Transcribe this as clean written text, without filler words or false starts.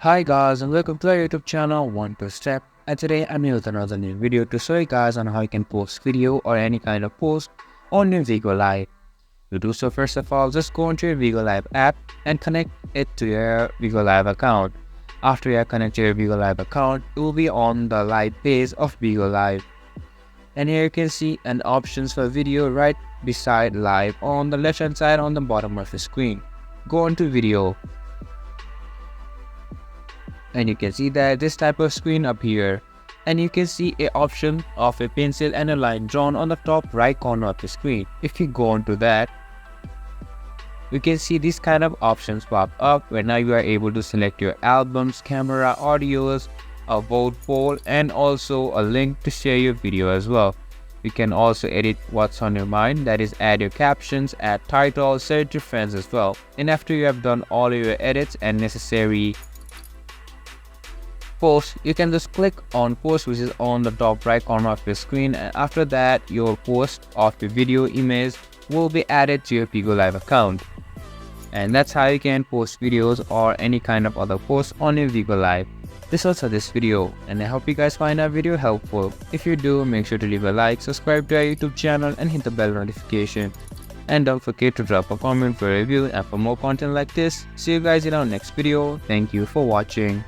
Hi guys and welcome to our YouTube channel One to Step, and today I'm here with another new video to show you guys on how you can post video or any kind of post on your Bigo Live. To do so, first of all, just go into your Bigo Live app and connect it to your Bigo Live account. After you connect your Bigo Live account, it will be on the live page of Bigo Live. And here you can see an options for video right beside live on the left hand side on the bottom of the screen. Go into video. And you can see that this type of screen up here, and you can see a option of a pencil and a line drawn on the top right corner of the screen. If you go on to that, you can see these kind of options pop up where now you are able to select your albums, camera, audios, a vote poll, and also a link to share your video as well. You can also edit what's on your mind, that is add your captions, add titles, share it to friends as well. And after you have done all your edits and necessary post, you can just click on post, which is on the top right corner of your screen, and after that your post of your video image will be added to your Bigo Live account. And that's how you can post videos or any kind of other posts on your Bigo Live. This was for this video, and I hope you guys find our video helpful. If you do, make sure to leave a like, subscribe to our YouTube channel and hit the bell notification. And don't forget to drop a comment for a review and for more content like this. See you guys in our next video. Thank you for watching.